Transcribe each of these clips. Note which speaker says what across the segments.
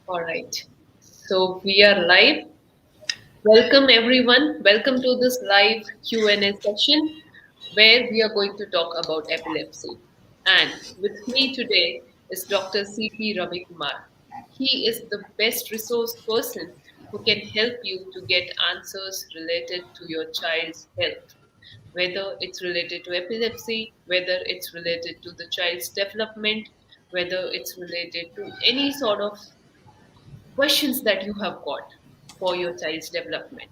Speaker 1: All right. So we are live. Welcome everyone. Welcome to this live Q&A session where we are going to talk about epilepsy. And with me today is Dr. C.P. Ravi Kumar. He is the best resource person who can help you to get answers related to your child's health, whether it's related to epilepsy, whether it's related to the child's development, whether it's related to any sort of questions that you have got for your child's development.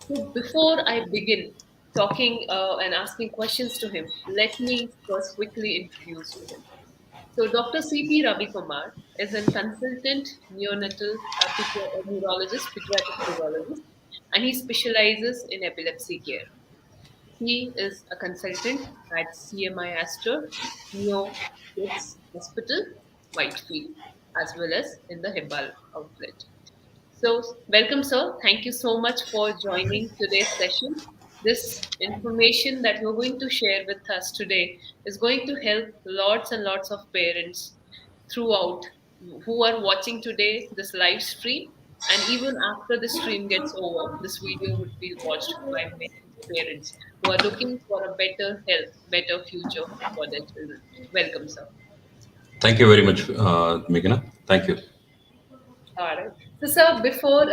Speaker 1: So before I begin talking and asking questions to him, let me first quickly introduce to him. So Dr. C.P. Ravi Kumar is a consultant neonatal neurologist, pediatric neurologist, and he specializes in epilepsy care. He is a consultant at CMI Aster Neukids Hospital, Whitefield, as well as in the Hebbal outlet. So, welcome, sir. Thank you so much for joining today's session. This information that you're going to share with us today is going to help lots and lots of parents throughout who are watching today this live stream. And even after the stream gets over, this video would be watched by many parents who are looking for a better health, better future for their children. Welcome, sir.
Speaker 2: Thank you very much, Meghna. Thank you.
Speaker 1: All right. So, sir, before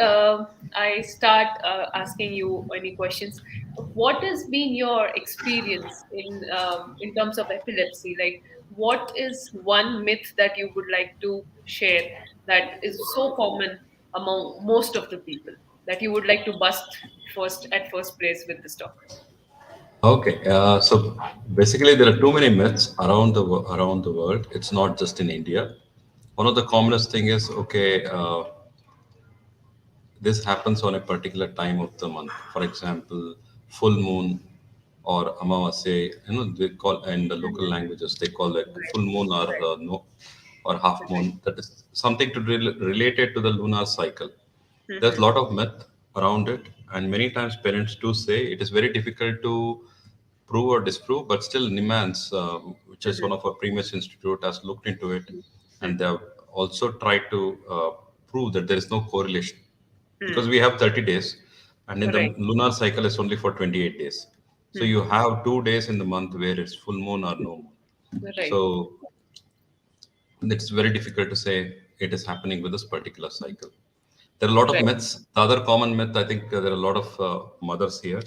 Speaker 1: I start asking you any questions, what has been your experience in terms of epilepsy? Like, what is one myth that you would like to share that is so common among most of the people that you would like to bust first at first place with this talk?
Speaker 2: Okay, so basically there are too many myths around around the world. It's not just in India. One of the commonest thing is okay. This happens on a particular time of the month. For example, full moon or Amavasya. They call in the local
Speaker 1: Mhm.
Speaker 2: languages they call it full moon or
Speaker 1: Right.
Speaker 2: no or half moon. That is something to related to the lunar cycle. There's a
Speaker 1: Mhm.
Speaker 2: lot of myth around it, and many times parents do say it is very difficult to prove or disprove, but still NIMANS, which is one
Speaker 1: Mhm.
Speaker 2: of our previous institute, has looked into it, and they
Speaker 1: Mhm.
Speaker 2: have also tried to prove that there is no correlation because
Speaker 1: Mhm.
Speaker 2: we have 30 days, and in the
Speaker 1: Right.
Speaker 2: lunar cycle is only for 28 days. So you
Speaker 1: Mhm.
Speaker 2: have 2 days in the month where it's full moon or no moon.
Speaker 1: Right.
Speaker 2: So it's very difficult to say it is happening with this particular cycle. There are a lot of
Speaker 1: Right.
Speaker 2: myths. The other common myth, I think, there are a lot of mothers here.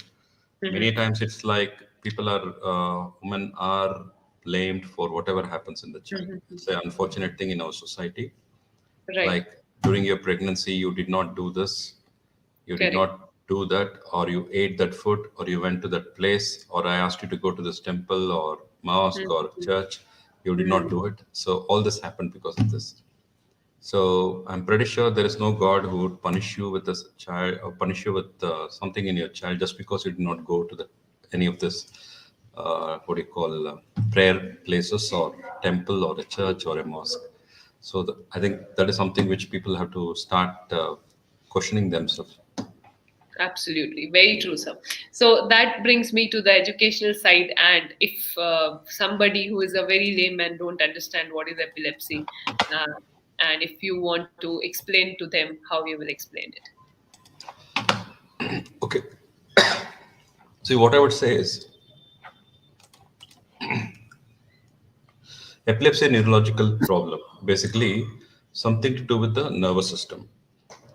Speaker 2: Many
Speaker 1: Mhm.
Speaker 2: times it's like women are blamed for whatever happens in the child.
Speaker 1: Mhm.
Speaker 2: It's an unfortunate thing in our society.
Speaker 1: Right.
Speaker 2: Like during your pregnancy, you did not do this, you did
Speaker 1: Correct.
Speaker 2: not do that, or you ate that food, or you went to that place, or I asked you to go to this temple or mosque or
Speaker 1: Mhm.
Speaker 2: church, you did not
Speaker 1: Mhm.
Speaker 2: do it. So all this happened because of this. So I'm pretty sure there is no God who would punish you with this child or punish you with something in your child just because you did not go to any of this what do you call prayer places or temple or a church or a mosque. So I think that is something which people have to start questioning themselves.
Speaker 1: Absolutely, very true, sir. So that brings me to the educational side. And if somebody who is a very layman don't understand what is epilepsy, uh, and if you want to explain to them, how you will explain it?
Speaker 2: Okay. See, what I would say is epilepsy is a neurological problem, basically something to do with the nervous system.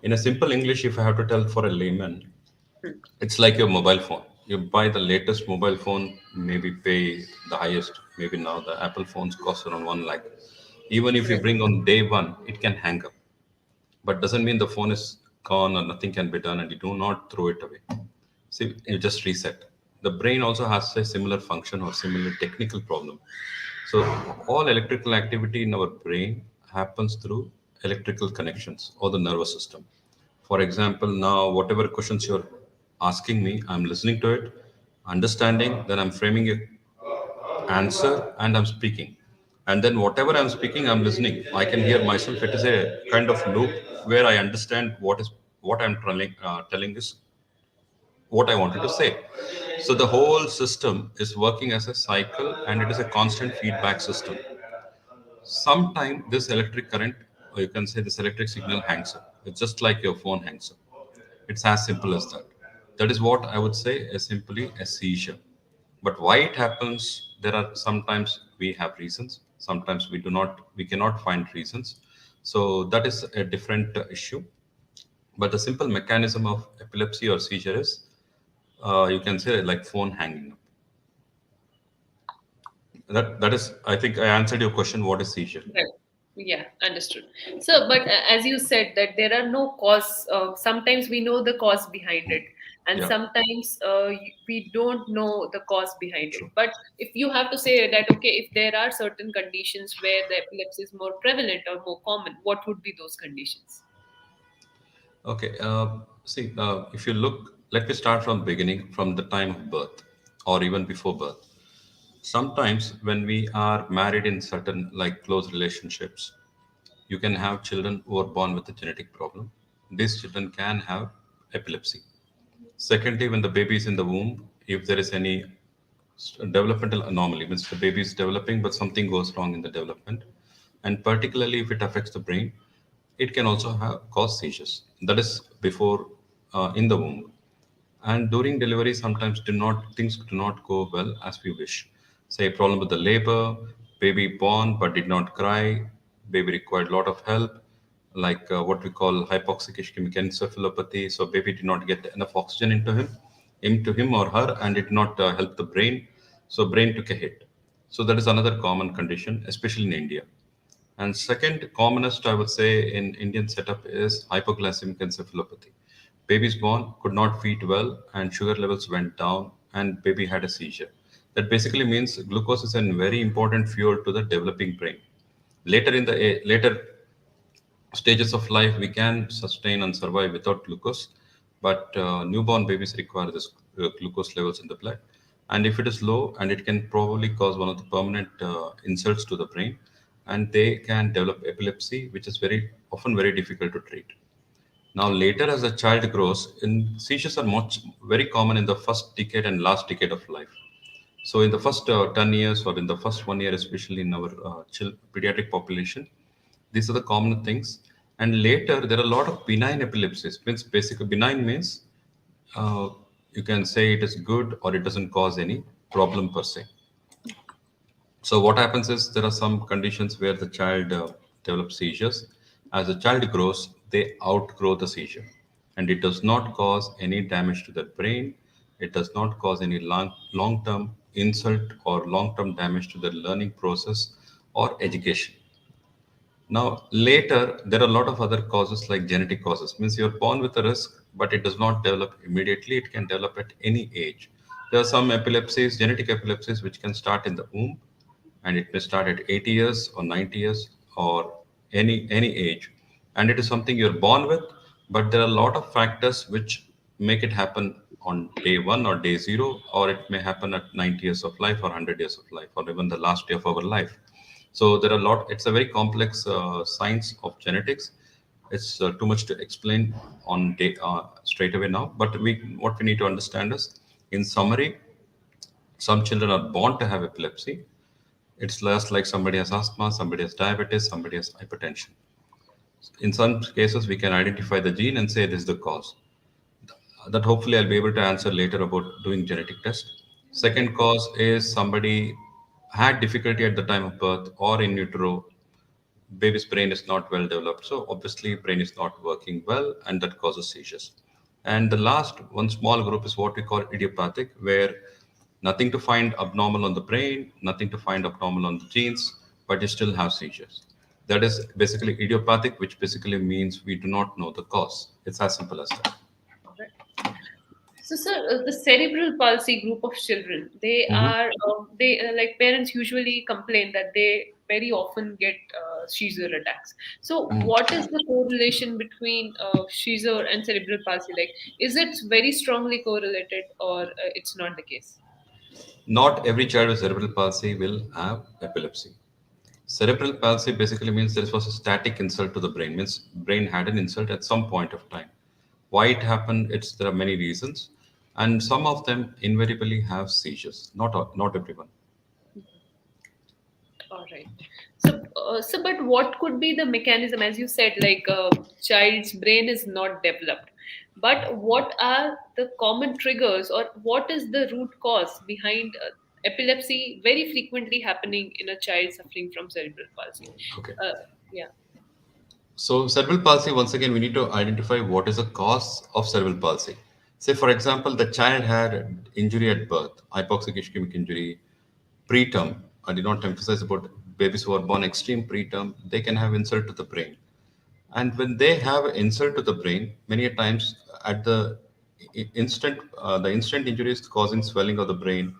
Speaker 2: In a simple English, if I have to tell for a layman,
Speaker 1: Hmm.
Speaker 2: it's like your mobile phone. You buy the latest mobile phone, maybe pay the highest. Maybe now the Apple phones cost around 1 lakh. Even if you
Speaker 1: Right.
Speaker 2: bring on day one, it can hang up. But doesn't mean the phone is gone or nothing can be done and you do not throw it away. See, you
Speaker 1: Yes.
Speaker 2: just reset. The brain also has a similar function or similar technical problem. So all electrical activity in our brain happens through electrical connections or the nervous system. For example, now whatever questions you're asking me, I'm listening to it, understanding, then I'm framing a answer and I'm speaking. And then whatever I'm speaking, I'm listening. I can hear myself. It is a kind of loop where I understand what I'm telling is what I wanted to say. So the whole system is working as a cycle and it is a constant feedback system. Sometime this electric current or you can say this electric signal hangs up. It's just like your phone hangs up. It's as simple as that. That is what I would say is simply a seizure. But why it happens, there are sometimes we have reasons, sometimes we cannot find reasons. So that is a different issue. But the simple mechanism of epilepsy or seizure is, you can say like phone hanging up. That is, I think I answered your question. What is seizure?
Speaker 1: Right. Yeah, understood. So, but as you said that there are no cause. Sometimes we know the cause behind it, and
Speaker 2: Yeah,
Speaker 1: sometimes we don't know the cause behind it.
Speaker 2: true.
Speaker 1: But if you have to say that, okay, if there are certain conditions where the epilepsy is more prevalent or more common, what would be those conditions?
Speaker 2: Okay. See, if you look, let me start from beginning, from the time of birth, or even before birth. Sometimes when we are married in certain like close relationships, you can have children who are born with a genetic problem. These children can have epilepsy. Secondly, when the baby is in the womb, if there is any developmental anomaly, means the baby is developing but something goes wrong in the development, and particularly if it affects the brain, it can also have cause seizures. That is before, in the womb. And during delivery, sometimes do not things do not go well as we wish. Say problem with the labor, baby born but did not cry, baby required a lot of help, like what we call hypoxic ischemic encephalopathy. So baby did not get enough oxygen into him or her, and it did not help the brain. So brain took a hit. So that is another common condition, especially in India. And second commonest, I would say, in Indian setup is hypoglycemic encephalopathy. Baby's born, could not feed well, and sugar levels went down, and baby had a seizure. That basically means glucose is a very important fuel to the developing brain. Later stages of life, we can sustain and survive without glucose, but newborn babies require this glucose levels in the blood. And if it is low, and it can probably cause one of the permanent insults to the brain, and they can develop epilepsy, which is very often very difficult to treat. Now, later as the child grows, seizures are much very common in the first decade and last decade of life. So, in the first 10 years, or in the first 1 year, especially in our pediatric population, these are the common things. And later, there are a lot of benign epilepsies. Means basically, benign means uh, you can say it is good or it doesn't cause any problem per se. So what happens is there are some conditions where the child develops seizures. As the child grows, they outgrow the seizure, and it does not cause any damage to the brain. It does not cause any long-term insult or long-term damage to the learning process or education. Now, later, there are a lot of other causes like genetic causes. Means you're born with a risk, but it does not develop immediately. It can develop at any age. There are some epilepsies, genetic epilepsies, which can start in the womb, and it may start at 80 years or 90 years or any age. And it is something you're born with, but there are a lot of factors which make it happen on day one or day zero, or it may happen at 90 years of life or 100 years of life, or even the last day of our life. So there are a lot. It's a very complex science of genetics. It's too much to explain on day, straight away now. But what we need to understand is, in summary, some children are born to have epilepsy. It's less like somebody has asthma, somebody has diabetes, somebody has hypertension. In some cases, we can identify the gene and say this is the cause. That hopefully I'll be able to answer later about doing genetic test. Second cause is somebody had difficulty at the time of birth or in utero. Baby's brain is not well developed, so obviously brain is not working well, and that causes seizures. And the last one small group is what we call idiopathic, where nothing to find abnormal on the brain, nothing to find abnormal on the genes, but you still have seizures. That is basically idiopathic, which basically means we do not know the cause. It's as simple as that.
Speaker 1: Right. So, sir, the cerebral palsy group of children,
Speaker 2: Mhm.
Speaker 1: they like parents usually complain that they very often get seizure attacks. So, what is the correlation between seizure and cerebral palsy? Like, is it very strongly correlated, or it's not the case?
Speaker 2: Not every child with cerebral palsy will have epilepsy. Cerebral palsy basically means there was a static insult to the brain, means brain had an insult at some point of time. Why it happened, there are many reasons, and some of them invariably have seizures. Not everyone.
Speaker 1: All right. So, but what could be the mechanism? As you said, like child's brain is not developed. But what are the common triggers, or what is the root cause behind epilepsy very frequently happening in a child suffering from cerebral palsy?
Speaker 2: Okay.
Speaker 1: Uh, yeah.
Speaker 2: So cerebral palsy, once again, we need to identify what is the cause of cerebral palsy. Say, for example, the child had injury at birth, hypoxic ischemic injury, preterm. I did not emphasize about babies who are born extreme preterm. They can have insult to the brain, and when they have insult to the brain, many a times at the the instant injury is causing swelling of the brain.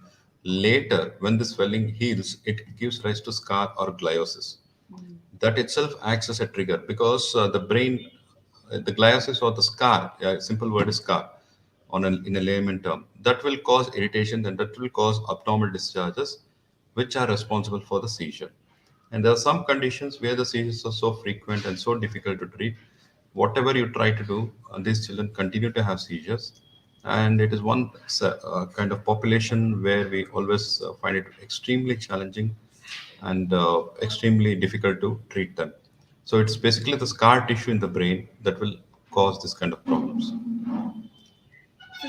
Speaker 2: Later, when the swelling heals, it gives rise to scar or gliosis.
Speaker 1: Mm.
Speaker 2: That itself acts as a trigger because the brain, the gliosis or the scar, simple word is scar, in a layman term, that will cause irritation and that will cause abnormal discharges, which are responsible for the seizure. And there are some conditions where the seizures are so frequent and so difficult to treat. Whatever you try to do, these children continue to have seizures. And it is one kind of population where we always find it extremely challenging and extremely difficult to treat them. So it's basically the scar tissue in the brain that will cause this kind of problems.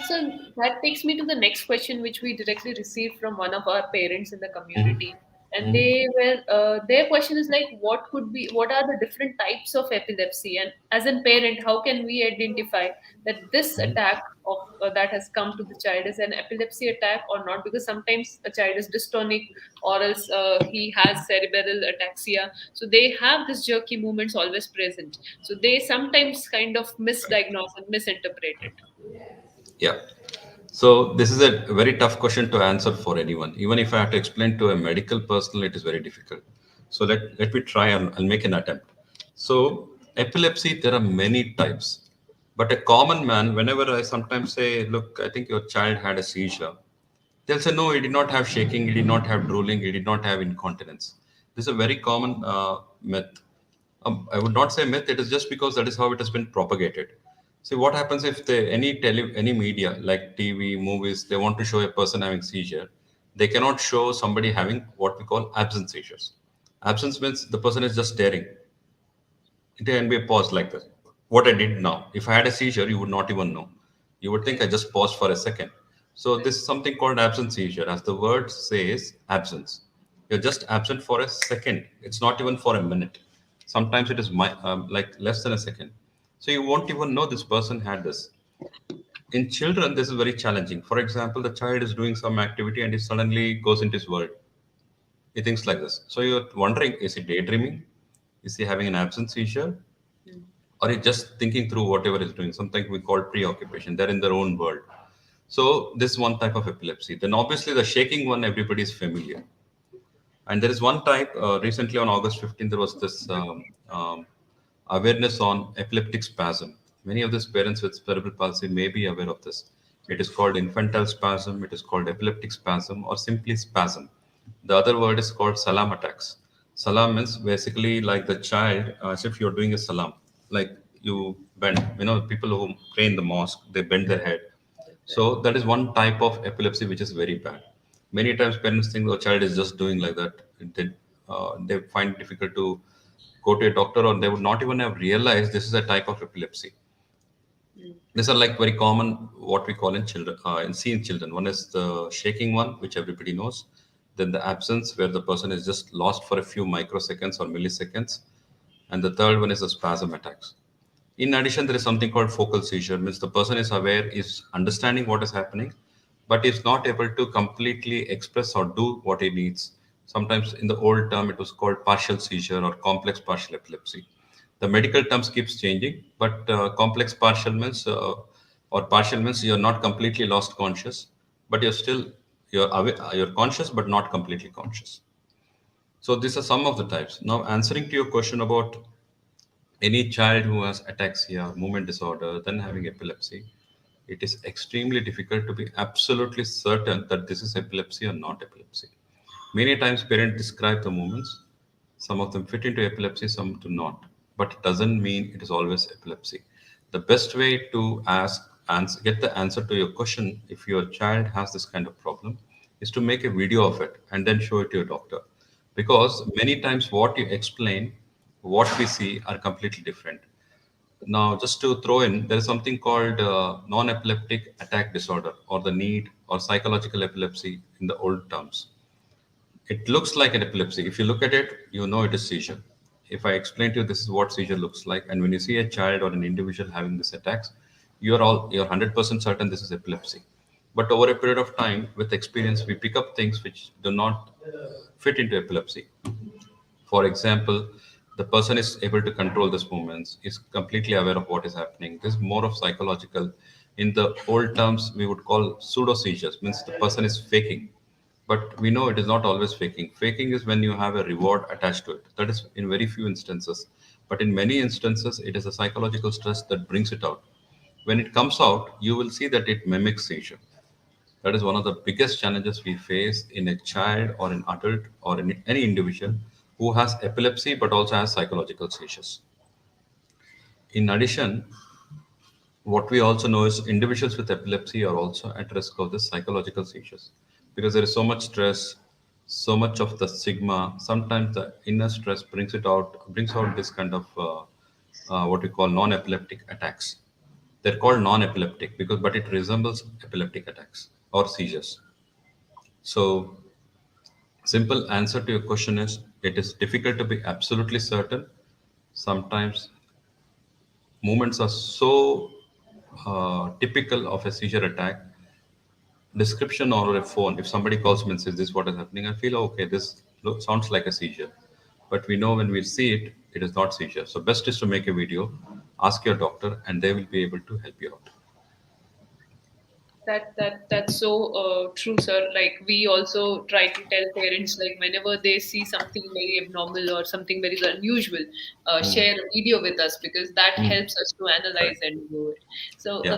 Speaker 1: So that takes me to the next question, which we directly received from one of our parents in the
Speaker 2: Mhm.
Speaker 1: community. And
Speaker 2: Mhm.
Speaker 1: they were, their question is like, what are the different types of epilepsy? And as a parent, how can we identify that this attack of that has come to the child is an epilepsy attack or not? Because sometimes a child is dystonic, or else he has cerebral ataxia. So they have this jerky movements always present. So they sometimes kind of misdiagnose and misinterpret it.
Speaker 2: Yeah. So this is a very tough question to answer for anyone. Even if I have to explain to a medical personnel, it is very difficult. So let me try and I'll make an attempt. So epilepsy, there are many types. But a common man, whenever I sometimes say, look, I think your child had a seizure, they'll say, no, he did not have shaking, he did not have drooling, he did not have incontinence. This is a very common myth. I would not say myth, it is just because that is how it has been propagated. See, what happens if any media like TV, movies, they want to show a person having seizure, they cannot show somebody having what we call absence seizures. Absence means the person is just staring. It can be a pause like this. What I did now, if I had a seizure, you would not even know. You would think I just paused for a second. So this is something called absence seizure. As the word says, absence. You're just absent for a second. It's not even for a minute. Sometimes it is like less than a second. So you won't even know this person had this. In children, this is very challenging. For example, the child is doing some activity and he suddenly goes into his world. He thinks like this. So you're wondering, is he daydreaming? Is he having an absence seizure?
Speaker 1: Mm.
Speaker 2: Or he's just thinking through whatever he's doing, something we call preoccupation. They're in their own world. So this is one type of epilepsy. Then obviously the shaking one, everybody is familiar. And there is one type, recently on August 15th, there was this awareness on epileptic spasm. Many of these parents with cerebral palsy may be aware of this. It is called infantile spasm, it is called epileptic spasm, or simply spasm. The other word is called salam attacks. Salam means basically like the child, as if you're doing a salam, like you bend. People who pray in the mosque, they bend their head. So that is one type of epilepsy which is very bad. Many times parents think the child is just doing like that. They find it difficult to go to a doctor, or they would not even have realized this is a type of epilepsy.
Speaker 1: Mm.
Speaker 2: These are like very common, what we call in children, in see in children. One is the shaking one, which everybody knows. Then the absence, where the person is just lost for a few microseconds or milliseconds. And the third one is the spasm attacks. In addition, there is something called focal seizure, means the person is aware, is understanding what is happening, but is not able to completely express or do what he needs. Sometimes in the old term, it was called partial seizure or complex partial epilepsy. The medical terms keeps changing, but complex partial means or partial means you're not completely lost conscious, but you're conscious but not completely conscious. So these are some of the types. Now, answering to your question about any child who has ataxia, movement disorder, then having epilepsy, it is extremely difficult to be absolutely certain that this is epilepsy or not epilepsy. Many times parents describe the movements. Some of them fit into epilepsy, some do not. But it doesn't mean it is always epilepsy. The best way to get the answer to your question, if your child has this kind of problem, is to make a video of it and then show it to your doctor. because many times what you explain, what we see are completely different. Now, just to throw in, there is something called non-epileptic attack disorder, or the need, or psychological epilepsy in the old terms. It looks like an epilepsy. If you look at it, you know it is seizure. If I explain to you this is what seizure looks like, and when you see a child or an individual having these attacks, you're 100% certain this is epilepsy. But over a period of time, with experience, we pick up things which do not fit into epilepsy. For example, the person is able to control these movements, is completely aware of what is happening. This is more of psychological. In the old terms, we would call pseudo seizures, means the person is faking. But we know it is not always faking. Faking is when you have a reward attached to it. That is in very few instances. But in many instances, it is a psychological stress that brings it out. When it comes out, you will see that it mimics seizure. That is one of the biggest challenges we face in a child or an adult or in any individual who has epilepsy but also has psychological seizures. In addition, what we also know is individuals with epilepsy are also at risk of the psychological seizures because there is so much stress, so much of the stigma. Sometimes the inner stress brings out this kind of what we call non-epileptic attacks. They're called non-epileptic because, but it resembles epileptic attacks or seizures. So, simple answer to your question is it is difficult to be absolutely certain. Sometimes movements are so typical of a seizure attack. Description or a phone, if somebody calls me and says this is what is happening, I feel okay, sounds like a seizure. But we know when we see it, it is not seizure. So best is to make a video, ask your doctor, and they will be able to help you out.
Speaker 1: That's so true, sir. Like we also try to tell parents, like whenever they see something very abnormal or something very unusual,
Speaker 2: Mm.
Speaker 1: share a video with us because that
Speaker 2: Mm.
Speaker 1: helps us to analyze
Speaker 2: Correct.
Speaker 1: and do it. So,
Speaker 2: Yeah.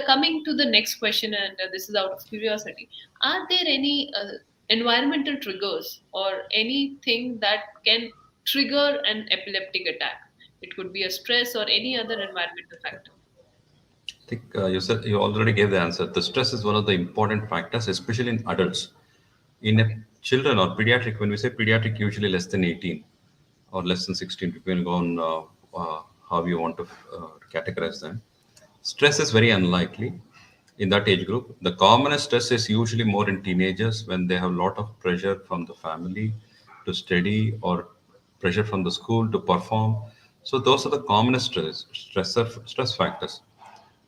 Speaker 1: coming to the next question, and this is out of curiosity: are there any environmental triggers or anything that can trigger an epileptic attack? It could be a stress or any other environmental factor.
Speaker 2: I think you said you already gave the answer. The stress is one of the important factors, especially in adults. In a
Speaker 1: Okay.
Speaker 2: children or pediatric, when we say pediatric, usually less than 18 or less than 16, depending on how you want to categorize them. Stress is very unlikely in that age group. The commonest stress is usually more in teenagers when they have a lot of pressure from the family to study or pressure from the school to perform. So those are the commonest stress factors.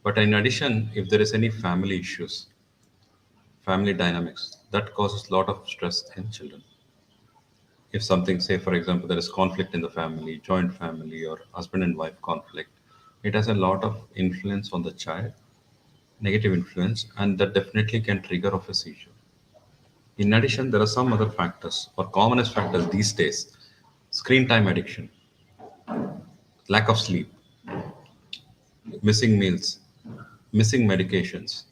Speaker 2: But in addition, if there is any family issues, family dynamics, that causes a lot of stress in children. If something, say for example, there is conflict in the family, joint family or husband and wife conflict, it has a lot of influence on the child, negative influence, and that definitely can trigger of a seizure. In addition, there are some other factors or commonest factors these days: screen time addiction, lack of sleep, missing meals, missing medications.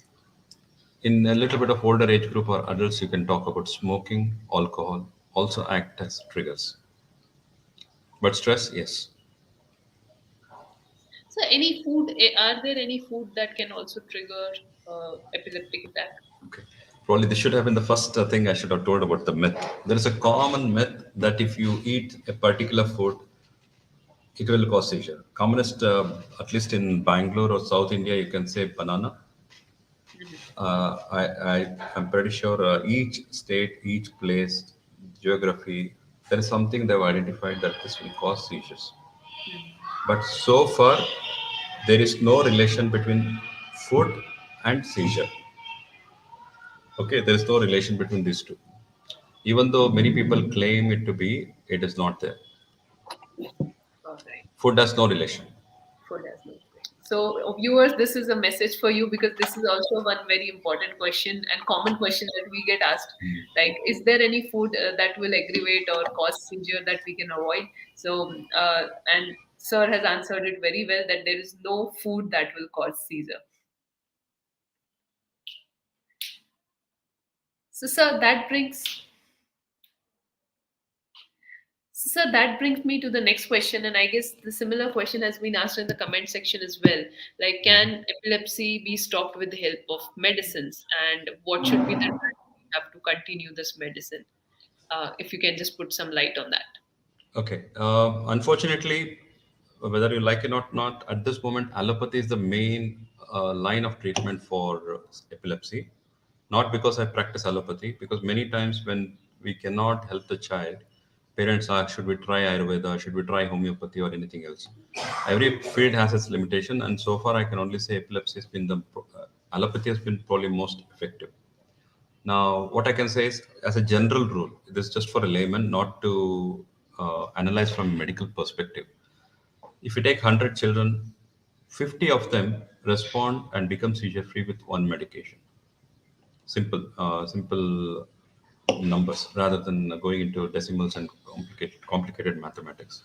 Speaker 2: In a little bit of older age group or adults, you can talk about smoking, alcohol, also act as triggers. But stress, yes.
Speaker 1: So, any food, are there any food that can also trigger epileptic attack?
Speaker 2: Okay. Probably this should have been the first thing I should have told about the myth. There is a common myth that if you eat a particular food, it will cause seizure. Commonest, at least in Bangalore or South India, you can say banana.
Speaker 1: Mhm.
Speaker 2: I'm pretty sure each state, each place, geography, there is something they've identified that this will cause seizures.
Speaker 1: Mhm.
Speaker 2: But so far, there is no relation between food and seizure. Okay, there is no relation between these two. Even though many people claim it to be, it is not there.
Speaker 1: All right.
Speaker 2: Food has no relation.
Speaker 1: Food has no relation. So, viewers, this is a message for you because this is also one very important question and common question that we get asked. Like, is there any food that will aggravate or cause seizure that we can avoid? So, and Sir has answered it very well that there is no food that will cause seizure. So, sir, that brings me to the next question, and I guess the similar question has been asked in the comment section as well. Like, can epilepsy be stopped with the help of medicines, and what should be the time we have to continue this medicine? If you can just put some light on that.
Speaker 2: Okay. Unfortunately, whether you like it or not, at this moment, allopathy is the main line of treatment for epilepsy. Not because I practice allopathy, because many times when we cannot help the child, parents ask, should we try Ayurveda, should we try homeopathy or anything else? Every field has its limitation, and so far I can only say epilepsy has been allopathy has been probably most effective. Now, what I can say is, as a general rule, this is just for a layman, not to analyze from a medical perspective. If you take 100 children, 50 of them respond and become seizure free with one medication. Simple numbers rather than going into decimals and complicated mathematics.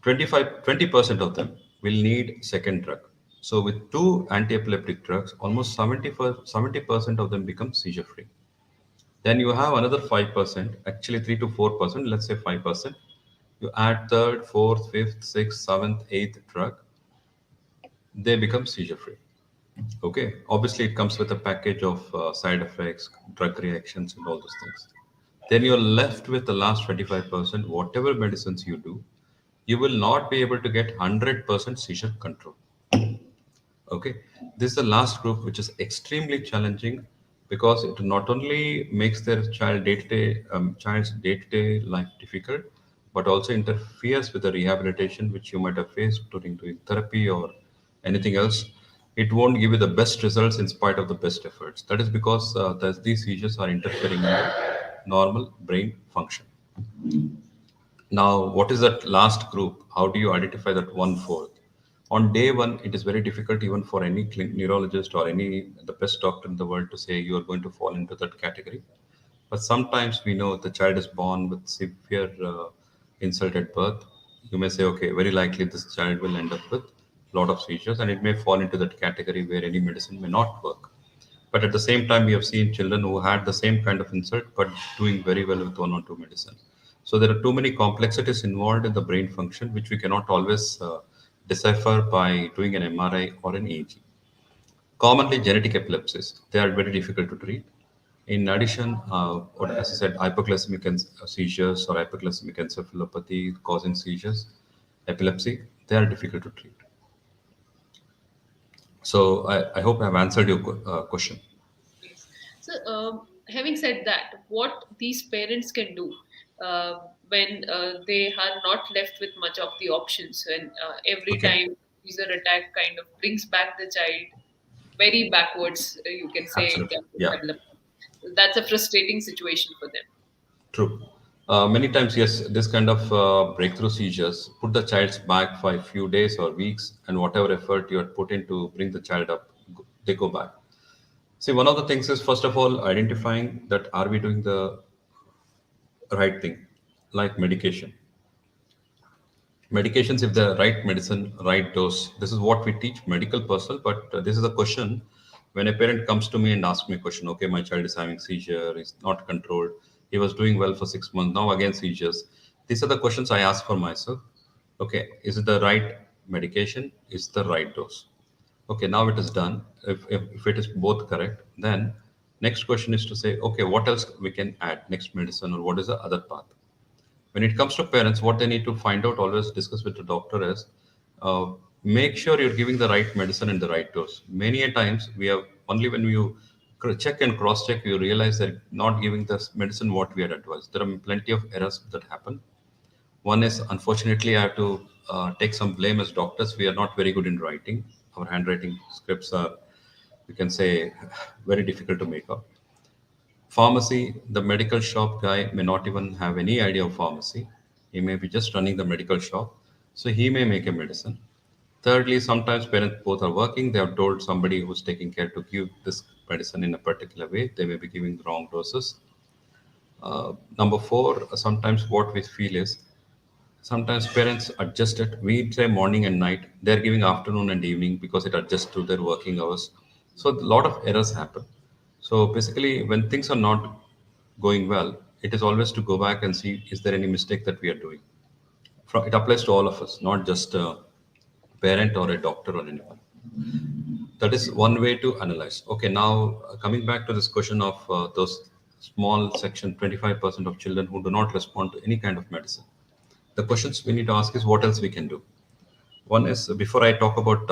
Speaker 2: 20% of them will need second drug. So with two anti-epileptic drugs, almost 70% of them become seizure free. Then you have another 5%, actually 3 to 4%, let's say 5%. You add third, fourth, fifth, sixth, seventh, eighth drug, they become seizure free. Okay, obviously it comes with a package of side effects, drug reactions, and all those things. Then you're left with the last 25%. Whatever medicines you do, you will not be able to get 100% seizure control. Okay, this is the last group, which is extremely challenging because it not only makes their child's day-to-day life difficult, but also interferes with the rehabilitation which you might have faced during doing therapy or anything else. It won't give you the best results in spite of the best efforts. That is because these seizures are interfering in the normal brain function. Now, what is that last group? How do you identify that one fourth? On day one, it is very difficult even for any neurologist or any the best doctor in the world to say you are going to fall into that category. But sometimes we know the child is born with severe insult at birth. You may say, okay, very likely this child will end up with a lot of seizures, and it may fall into that category where any medicine may not work. But at the same time, we have seen children who had the same kind of insult but doing very well with one or two medicines. So there are too many complexities involved in the brain function, which we cannot always decipher by doing an MRI or an EEG. Commonly, genetic epilepsies, they are very difficult to treat. In addition, as I said, hypoglycemic seizures or hypoglycemic encephalopathy causing seizures, epilepsy, they are difficult to treat. So I hope I've answered your question.
Speaker 1: Yes. So, having said that, what these parents can do when they are not left with much of the options, and every
Speaker 2: Okay,
Speaker 1: time user attack kind of brings back the child very backwards, you can say, in
Speaker 2: absolutely.
Speaker 1: terms of
Speaker 2: Yeah.
Speaker 1: development. That's a frustrating situation for them.
Speaker 2: True. Many times, yes, this kind of breakthrough seizures put the child's back for a few days or weeks, and whatever effort you had put in to bring the child up, they go back. See, one of the things is first of all identifying that are we doing the right thing, like medication. Medications, if the right medicine, right dose. This is what we teach medical personnel. But this is a question when a parent comes to me and asks me a question. Okay, my child is having seizure, is not controlled. He was doing well for 6 months. Now again seizures. These are the questions I ask for myself. Okay, is it the right medication? Is the right dose? Okay, now it is done. If it is both correct, then next question is to say, okay, what else we can add? Next medicine or what is the other path? When it comes to parents, what they need to find out, always discuss with the doctor is make sure you're giving the right medicine in the right dose. Many a times we have only when you check and cross check, you realize that not giving this medicine what we had advised. There are plenty of errors that happen. One is unfortunately I have to take some blame as doctors. We are not very good in writing. Our handwriting scripts are, you can say, very difficult to make up. Pharmacy, the medical shop guy may not even have any idea of pharmacy. He may be just running the medical shop. So he may make a medicine. Thirdly, sometimes parents both are working. They have told somebody who's taking care to give this medicine in a particular way. They may be giving the wrong doses. Number four, sometimes what we feel is sometimes parents adjust it. We say morning and night. They're giving afternoon and evening because it adjusts to their working hours. So a lot of errors happen. So basically, when things are not going well, it is always to go back and see is there any mistake that we are doing. It applies to all of us, not just a parent or a doctor or anyone. That is one way to analyze. Okay, now coming back to this question of those small section, 25% of children who do not respond to any kind of medicine. The questions we need to ask is what else we can do. One is before I talk about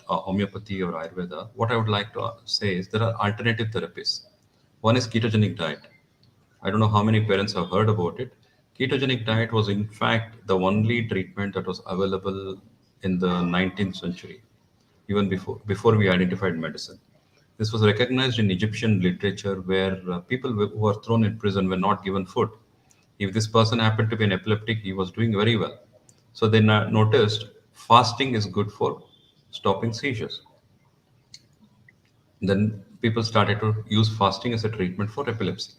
Speaker 2: homeopathy or Ayurveda, what I would like to say is there are alternative therapies. One is ketogenic diet. I don't know how many parents have heard about it. Ketogenic diet was, in fact, the only treatment that was available in the 19th century, even before we identified medicine. This was recognized in Egyptian literature where people who were thrown in prison were not given food. If this person happened to be an epileptic, he was doing very well. So they noticed fasting is good for stopping seizures. Then people started to use fasting as a treatment for epilepsy.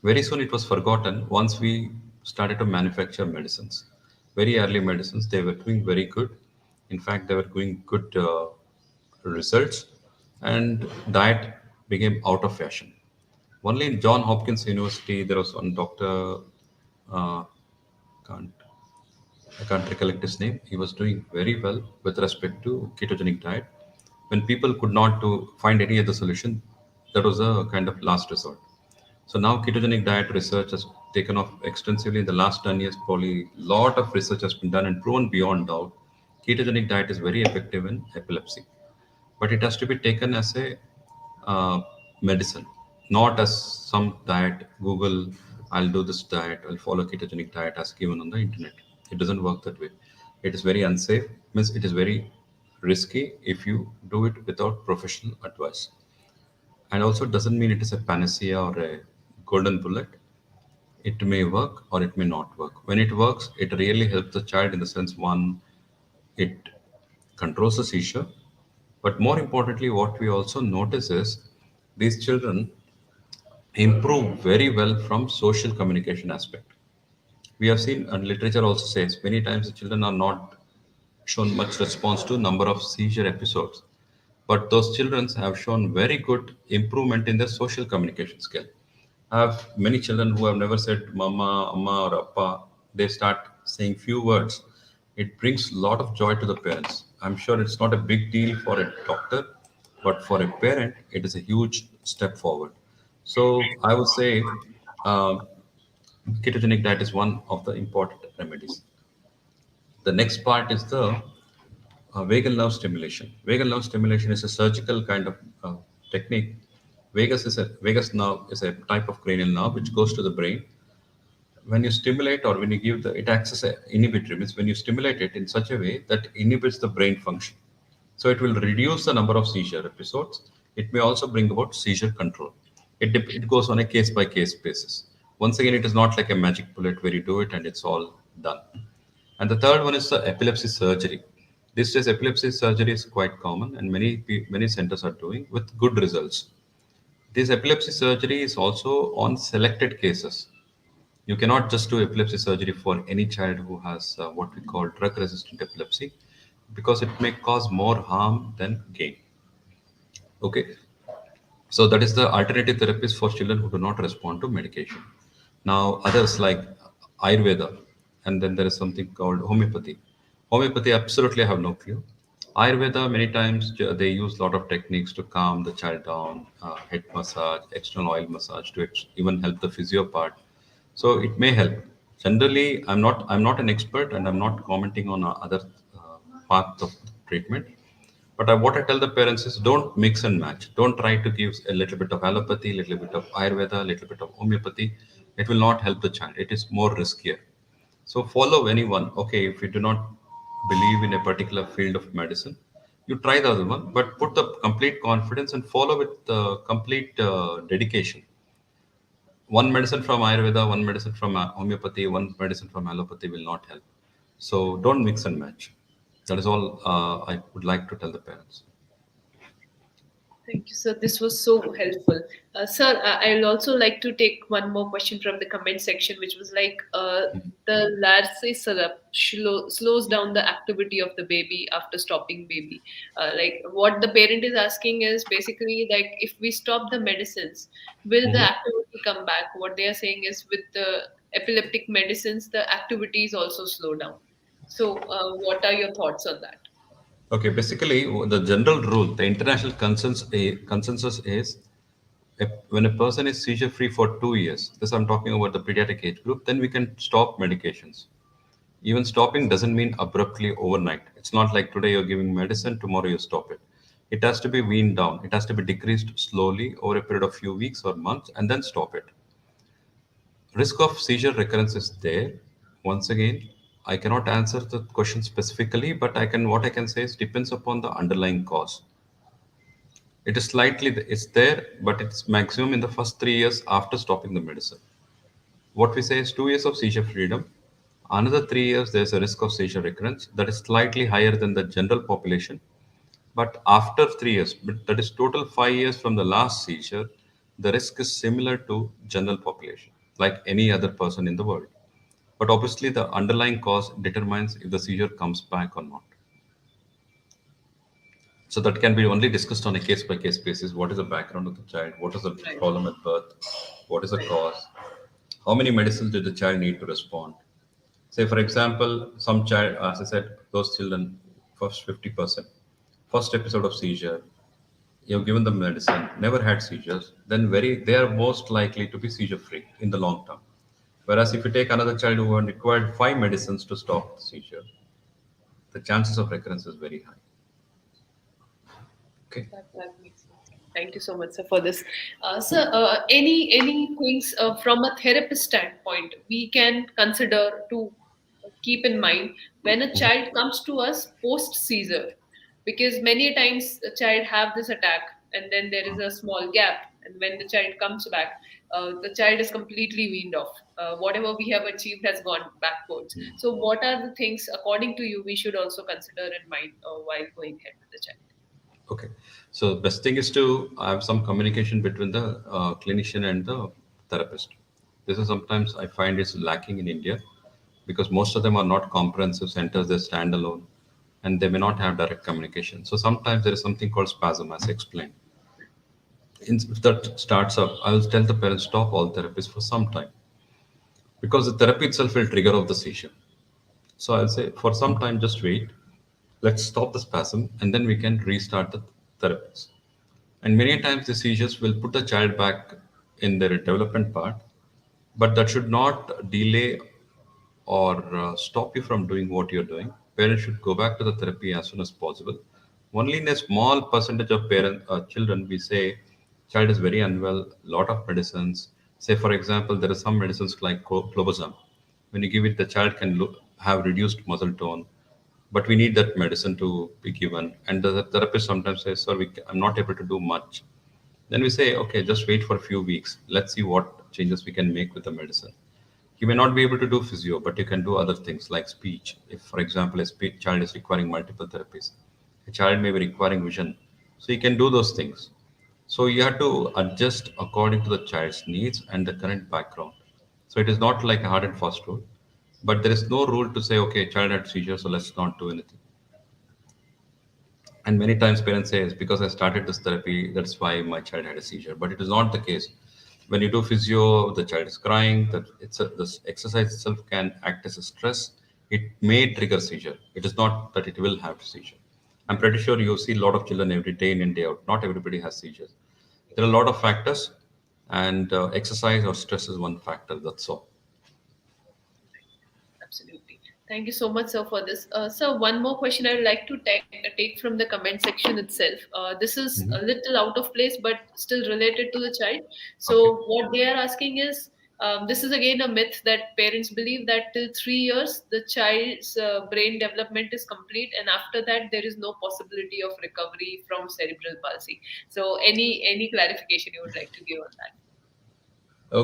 Speaker 2: Very soon it was forgotten once we started to manufacture medicines. Very early medicines, they were doing very good. In fact, they were doing good results, and diet became out of fashion. Only in John Hopkins University, there was one doctor, uh, can't, I can't recollect his name. He was doing very well with respect to ketogenic diet. When people could not to find any other solution, that was a kind of last resort. So now ketogenic diet research has taken off extensively in the last 10 years. Probably a lot of research has been done and proven beyond doubt. Ketogenic diet is very effective in epilepsy, but it has to be taken as a medicine, not as some diet. Google, I'll do this diet, I'll follow ketogenic diet as given on the internet. It doesn't work that way. It is very unsafe, means it is very risky if you do it without professional advice. And also doesn't mean it is a panacea or a golden bullet. It may work or it may not work. When it works, it really helps the child in the sense one, it controls the seizure. But more importantly, what we also notice is these children improve very well from social communication aspect. We have seen, and literature also says many times the children are not shown much response to number of seizure episodes, but those children have shown very good improvement in their social communication skill. I have many children who have never said mama, amma, or appa. They start saying few words. It brings a lot of joy to the parents. I'm sure it's not a big deal for a doctor, but for a parent, it is a huge step forward. So I would say ketogenic diet is one of the important remedies. The next part is the vagal nerve stimulation. Vagal nerve stimulation is a surgical kind of technique. Vagus nerve is a type of cranial nerve which goes to the brain. When you stimulate or when you give the, it acts as a inhibitory, means when you stimulate it in such a way that inhibits the brain function. So it will reduce the number of seizure episodes. It may also bring about seizure control. It goes on a case by case basis. Once again, it is not like a magic bullet where you do it and it's all done. And the third one is the epilepsy surgery. These days, epilepsy surgery is quite common, and many centers are doing with good results. This epilepsy surgery is also on selected cases. You cannot just do epilepsy surgery for any child who has what we call drug resistant epilepsy because it may cause more harm than gain. Okay, so that is the alternative therapies for children who do not respond to medication. Now, others like Ayurveda, and then there is something called homeopathy. Homeopathy, absolutely, I have no clue. Ayurveda, many times they use a lot of techniques to calm the child down, head massage, external oil massage to even help the physio part. So it may help. Generally, I'm not an expert, and I'm not commenting on other paths of treatment. But what I tell the parents is don't mix and match. Don't try to give a little bit of allopathy, a little bit of Ayurveda, a little bit of homeopathy. It will not help the child. It is more riskier. So follow anyone. Okay, if you do not believe in a particular field of medicine, you try the other one, but put the complete confidence and follow with complete dedication. One medicine from Ayurveda, one medicine from homeopathy, one medicine from allopathy will not help. So don't mix and match. That is all I would like to tell the parents.
Speaker 1: Thank you, sir. This was so helpful. Sir, I'll also like to take one more question from the comment section, which was like the Larse syrup slows down the activity of the baby after stopping baby. Like what the parent is asking is basically like if we stop the medicines, will the
Speaker 2: Mhm.
Speaker 1: activity come back? What they are saying is with the epileptic medicines, the activities also slow down. So, what are your thoughts on that?
Speaker 2: Okay, basically, the general rule, the international consensus is When a person is seizure free for 2 years, this I'm talking about the pediatric age group, then we can stop medications. Even stopping doesn't mean abruptly overnight. It's not like today you're giving medicine, tomorrow you stop it. It has to be weaned down. It has to be decreased slowly over a period of few weeks or months and then stop it. Risk of seizure recurrence is there. Once again, I cannot answer the question specifically, but what I can say is depends upon the underlying cause. It is slightly it's there, but it's maximum in the first 3 years after stopping the medicine. What we say is 2 years of seizure freedom. Another 3 years, there's a risk of seizure recurrence that is slightly higher than the general population. But after 3 years, but that is total 5 years from the last seizure, the risk is similar to general population, like any other person in the world. But obviously, the underlying cause determines if the seizure comes back or not. So that can be only discussed on a case by case basis. What is the background of the child? What is the
Speaker 1: Right.
Speaker 2: problem at birth? What is the
Speaker 1: Right.
Speaker 2: cause? How many medicines did the child need to respond? Say, for example, some child, as I said, those children, first 50%, first episode of seizure, you've given them medicine, never had seizures, then they are most likely to be seizure free in the long term. Whereas if you take another child who had required five medicines to stop the seizure, the chances of recurrence is very high. Okay.
Speaker 1: That makes sense. Thank you so much, sir, for this. Sir, any things from a therapist standpoint we can consider to keep in mind when a child comes to us post seizure, because many times a child have this attack and then there is a small gap, and when the child comes back, the child is completely weaned off. Whatever we have achieved has gone backwards. So, what are the things, according to you, we should also consider in mind while going ahead with the child?
Speaker 2: Okay. So best thing is to have some communication between the clinician and the therapist. This is sometimes I find is lacking in India because most of them are not comprehensive centers; they stand alone, and they may not have direct communication. So sometimes there is something called spasm, as explained. If that starts up, I will tell the parents stop all therapies for some time because the therapy itself will trigger off the seizure. So I'll say for some time, just wait. Let's stop the spasm, and then we can restart the therapies. And many times the seizures will put the child back in their development part, but that should not delay or stop you from doing what you're doing. Parents should go back to the therapy as soon as possible. Only in a small percentage of children, we say child is very unwell, lot of medicines. Say, for example, there are some medicines like clobazam. When you give it, the child can have reduced muscle tone, but we need that medicine to be given. And the therapist sometimes says, "Sir, I'm not able to do much." Then we say, "Okay, just wait for a few weeks. Let's see what changes we can make with the medicine." You may not be able to do physio, but you can do other things like speech. If, for example, a child is requiring multiple therapies, a child may be requiring vision. So you can do those things. So you have to adjust according to the child's needs and the current background. So it is not like a hard and fast rule, but there is no rule to say, okay, child had seizure, so let's not do anything. And many times parents say, it's because I started this therapy, that's why my child had a seizure. But it is not the case. When you do physio, the child is crying, that this exercise itself can act as a stress. It may trigger seizure. It is not that it will have seizure. I'm pretty sure you see a lot of children every day in and day out. Not everybody has seizures. There are a lot of factors, and exercise or stress is one factor. That's all.
Speaker 1: Absolutely. Thank you so much, sir, for this. Sir, one more question I would like to take from the comment section itself. This is a
Speaker 2: Mhm.
Speaker 1: little out of place, but still related to the child.
Speaker 2: Okay.
Speaker 1: So, what they are asking is, this is again a myth that parents believe that till 3 years the child's brain development is complete, and after that there is no possibility of recovery from cerebral palsy. So, any clarification you would like to give on that?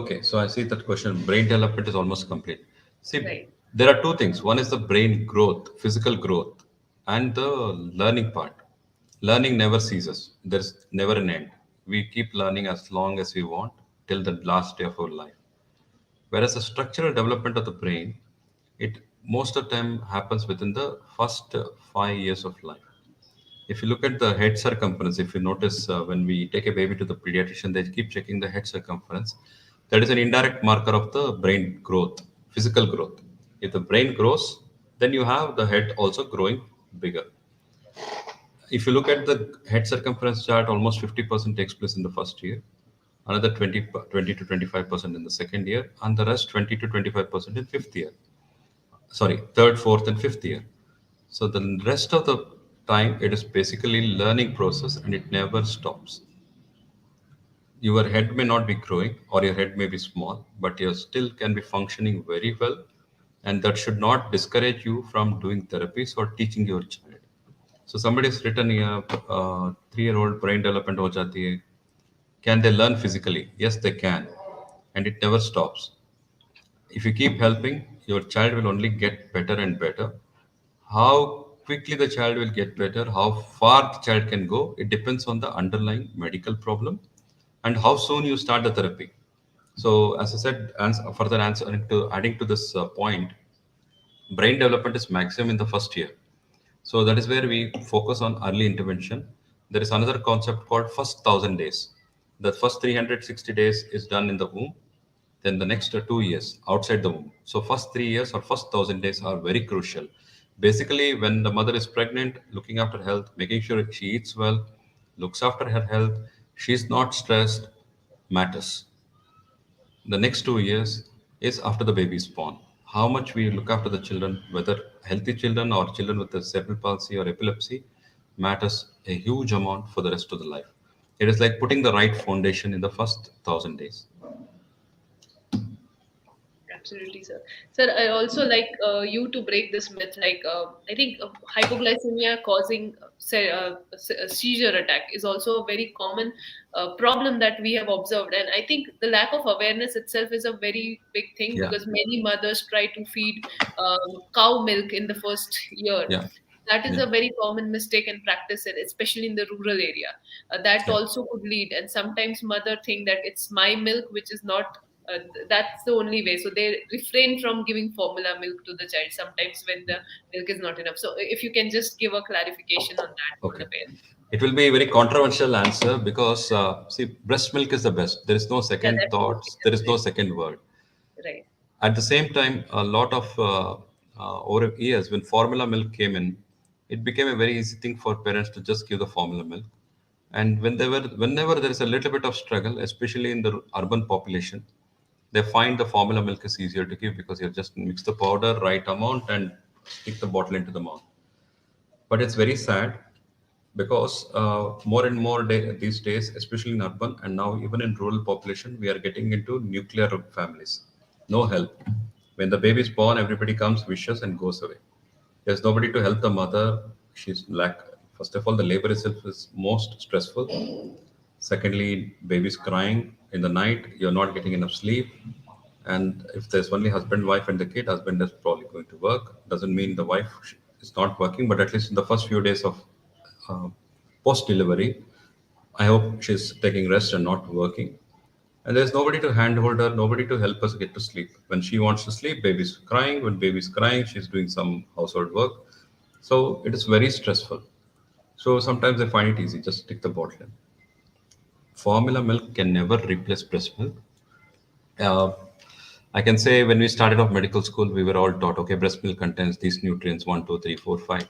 Speaker 2: Okay, so I see that question. Brain development is almost complete. See,
Speaker 1: Right.
Speaker 2: there are two things. One is the brain growth, physical growth, and the learning part. Learning never ceases. There's never an end. We keep learning as long as we want till the last day of our life. Whereas the structural development of the brain, it most of the time happens within the first 5 years of life. If you look at the head circumference, if you notice when we take a baby to the pediatrician, they keep checking the head circumference. That is an indirect marker of the brain growth, physical growth. If the brain grows, then you have the head also growing bigger. If you look at the head circumference chart, almost 50% takes place in the first year. another 20 to 25% in the second year, and the rest 20 to 25% in fifth year. Sorry, third, fourth, and fifth year. So the rest of the time, it is basically learning process, and it never stops. Your head may not be growing or your head may be small, but you still can be functioning very well, and that should not discourage you from doing therapies or teaching your child. So somebody has written here, 3-year-old brain development ho jati hai. Can they learn physically? Yes, they can, and it never stops. If you keep helping, your child will only get better and better. How quickly the child will get better, how far the child can go, it depends on the underlying medical problem and how soon you start the therapy. So, as I said, further answering to adding to this point, brain development is maximum in the first year. So that is where we focus on early intervention. There is another concept called first 1,000 days. The first 360 days is done in the womb, then the next 2 years outside the womb. So first 3 years or first 1,000 days are very crucial. Basically, when the mother is pregnant, looking after health, making sure she eats well, looks after her health, she's not stressed, matters. The next 2 years is after the baby is born. How much we look after the children, whether healthy children or children with the cerebral palsy or epilepsy, matters a huge amount for the rest of the life. It is like putting the right foundation in the first 1,000 days.
Speaker 1: Absolutely, sir. Sir, I also like you to break this myth. Like, I think hypoglycemia causing a seizure attack is also a very common problem that we have observed. And I think the lack of awareness itself is a very big thing,
Speaker 2: Yeah,
Speaker 1: because many mothers try to feed cow milk in the first year.
Speaker 2: yeah,
Speaker 1: That is
Speaker 2: yeah,
Speaker 1: a very common mistake and practice, especially in the rural area. That
Speaker 2: yeah.
Speaker 1: also could lead, and sometimes mother think that it's my milk, which is not. That's the only way. So they refrain from giving formula milk to the child sometimes when the milk is not enough. So if you can just give a clarification on that for the
Speaker 2: Okay.
Speaker 1: parents.
Speaker 2: It will be a very controversial answer because, see, breast milk is the best. There is no
Speaker 1: Yeah,
Speaker 2: second
Speaker 1: definitely,
Speaker 2: thoughts, there is no
Speaker 1: definitely.
Speaker 2: second word.
Speaker 1: Right.
Speaker 2: At the same time, a lot of over years, when formula milk came in, it became a very easy thing for parents to just give the formula milk. And whenever there is a little bit of struggle, especially in the urban population, they find the formula milk is easier to give because you just mix the powder, right amount, and stick the bottle into the mouth. But it's very sad because more and more these days, especially in urban and now even in rural population, we are getting into nuclear families. No help. When the baby is born, everybody comes, wishes, and goes away. There's nobody to help the mother. She's lack. First of all, the labor itself is most stressful. Secondly, baby's crying in the night. You're not getting enough sleep. And if there's only husband, wife, and the kid, husband is probably going to work. Doesn't mean the wife is not working, but at least in the first few days of uh, post delivery, I hope she's taking rest and not working. And there's nobody to handhold her, nobody to help us get to sleep. When she wants to sleep, baby's crying. When baby's crying, she's doing some household work. So it is very stressful. So sometimes I find it easy, just stick the bottle in. Formula milk can never replace breast milk. Uh, I can say when we started off medical school, we were all taught, okay, breast milk contains these nutrients 1, 2, 3, 4, 5.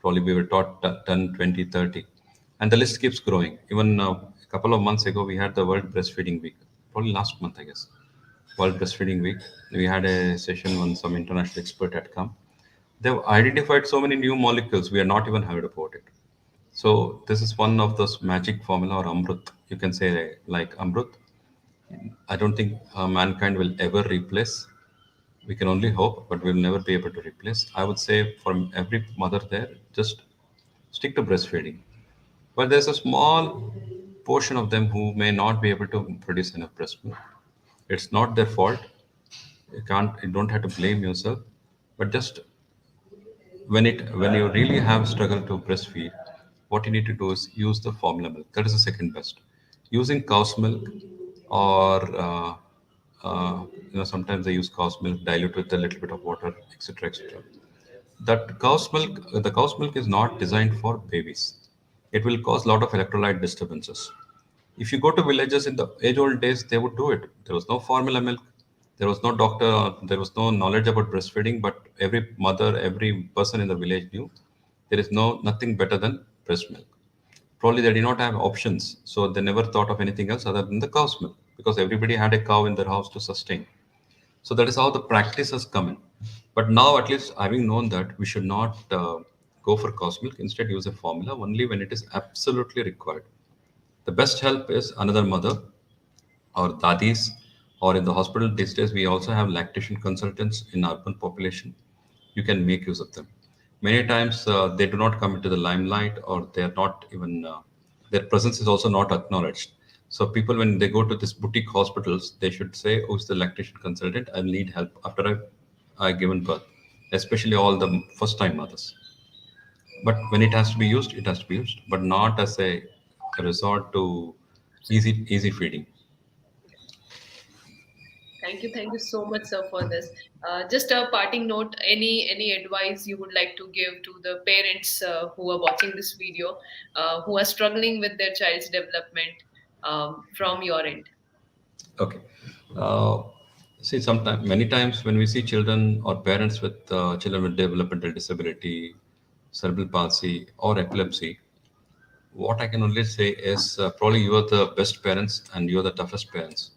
Speaker 2: Probably we were taught 10, 20, 30. And the list keeps growing. Even a couple of months ago, we had the World Breastfeeding Week. Probably last month, I guess. World Breastfeeding Week. We had a session when some international expert had come. They've identified so many new molecules we had not even heard about it. So this is one of those magic formula or amrut. You can say like amrut. I don't think mankind will ever replace. We can only hope, but we'll never be able to replace. I would say for every mother there, just stick to breastfeeding. But there's a small portion of them who may not be able to produce enough breast milk. It's not their fault. You don't have to blame yourself, but just when you really have struggle to breastfeed, what you need to do is use the formula milk. That is the second best. Using cow's milk or sometimes they use cow's milk dilute with a little bit of water, etc., etc. The cow's milk is not designed for babies. It will cause a lot of electrolyte disturbances. If you go to villages in the age-old days, they would do it. There was no formula milk. There was no doctor. There was no knowledge about breastfeeding. But every mother, every person in the village knew there is nothing better than breast milk. Probably they did not have options, so they never thought of anything else other than the cow's milk because everybody had a cow in their house to sustain. So that is how the practice has come in. But now, at least having known that, we should not go for cow's milk. Instead, use a formula only when it is absolutely required. The best help is another mother or dadis, or in the hospital these days, we also have lactation consultants in urban population. You can make use of them. Many times they do not come into the limelight, or they are not even their presence is also not acknowledged. So people, when they go to these boutique hospitals, they should say, "Oh, it's the lactation consultant. I need help after I given birth," especially all the first-time mothers. But when it has to be used, it has to be used, but not as a resort to easy feeding.
Speaker 1: Thank you so much, sir, for this. Just a parting note: any advice you would like to give to the parents who are watching this video, who are struggling with their child's development, from your end?
Speaker 2: Okay. Uh, See, sometimes, many times when we see children or parents with children with developmental disability, cerebral palsy, or epilepsy, what I can only say is probably you are the best parents and you are the toughest parents.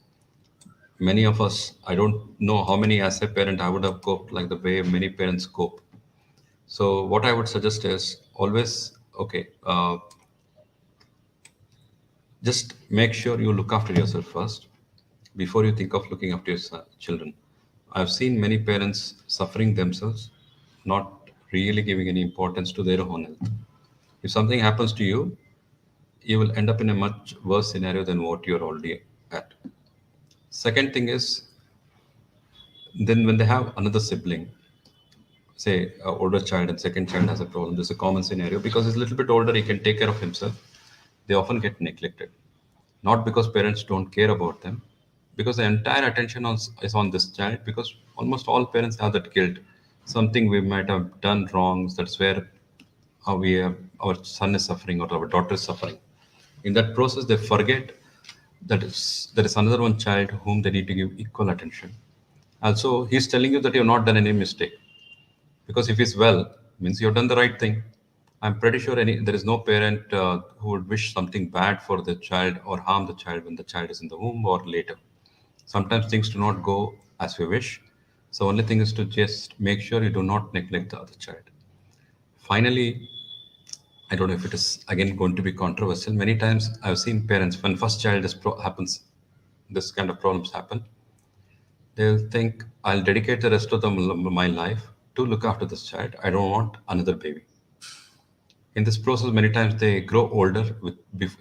Speaker 2: Many of us, I don't know how many as a parent I would have coped like the way many parents cope. So, what I would suggest is always, okay, just make sure you look after yourself first before you think of looking after your children. I've seen many parents suffering themselves, not really giving any importance to their own health. If something happens to you, you will end up in a much worse scenario than what you're already at. Second thing is, then when they have another sibling, say older child and second child has a problem, there's a common scenario because he's a little bit older, he can take care of himself. They often get neglected, not because parents don't care about them, because the entire attention is on this child, because almost all parents have that guilt, something we might have done wrong. That's where our son is suffering or our daughter is suffering. In that process they forget that there is another one child whom they need to give equal attention. Also, he's telling you that you've not done any mistake, because if he's well, means you've done the right thing. I'm pretty sure there is no parent who would wish something bad for the child or harm the child when the child is in the womb or later. Sometimes things do not go as we wish. So only thing is to just make sure you do not neglect the other child. Finally, I don't know if it is again going to be controversial. Many times I've seen parents, when first child happens, this kind of problems happen. They'll think, I'll dedicate the rest of my life to look after this child. I don't want another baby. In this process, many times they grow older,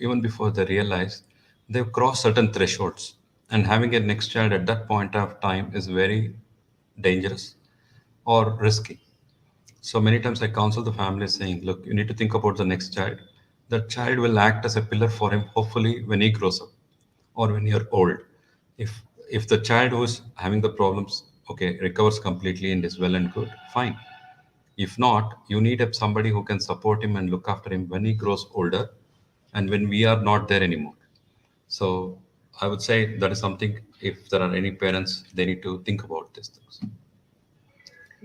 Speaker 2: even before they realize they've crossed certain thresholds. And having a next child at that point of time is very dangerous or risky. So many times I counsel the family saying, look, you need to think about the next child. The child will act as a pillar for him, hopefully, when he grows up or when you're old. If the child who is having the problems, okay, recovers completely and is well and good, fine. If not, you need somebody who can support him and look after him when he grows older and when we are not there anymore. So I would say that is something, if there are any parents, they need to think about these things.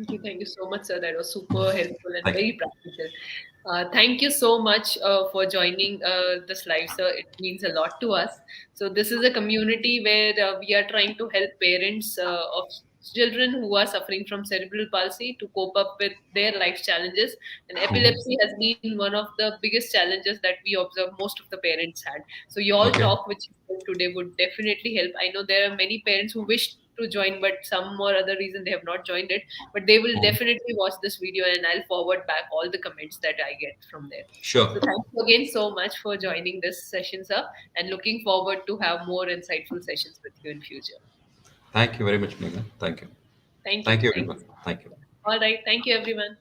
Speaker 1: Thank you so much, sir. That was super helpful and
Speaker 2: Thank you.
Speaker 1: very practical. Thank you so much for joining this live, sir. It means a lot to us. So, this is a community where we are trying to help parents of children who are suffering from cerebral palsy to cope up with their life challenges. And
Speaker 2: Mhm.
Speaker 1: epilepsy has been one of the biggest challenges that we observe most of the parents had. So, your
Speaker 2: Okay.
Speaker 1: talk, which you did today, would definitely help. I know there are many parents who wish to join, but some or other reason they have not joined it, but they will
Speaker 2: Mhm.
Speaker 1: definitely watch this video and I'll forward back all the comments that I get from there. So
Speaker 2: Sure.
Speaker 1: thank you again so much for joining this session, sir, and looking forward to have more insightful sessions with you in future.
Speaker 2: Thank you very much, Megan. Thank you.
Speaker 1: Thank
Speaker 2: Thank
Speaker 1: you.
Speaker 2: you,
Speaker 1: Thank
Speaker 2: everyone.
Speaker 1: you.
Speaker 2: Thank you.
Speaker 1: All right. Thank you, everyone.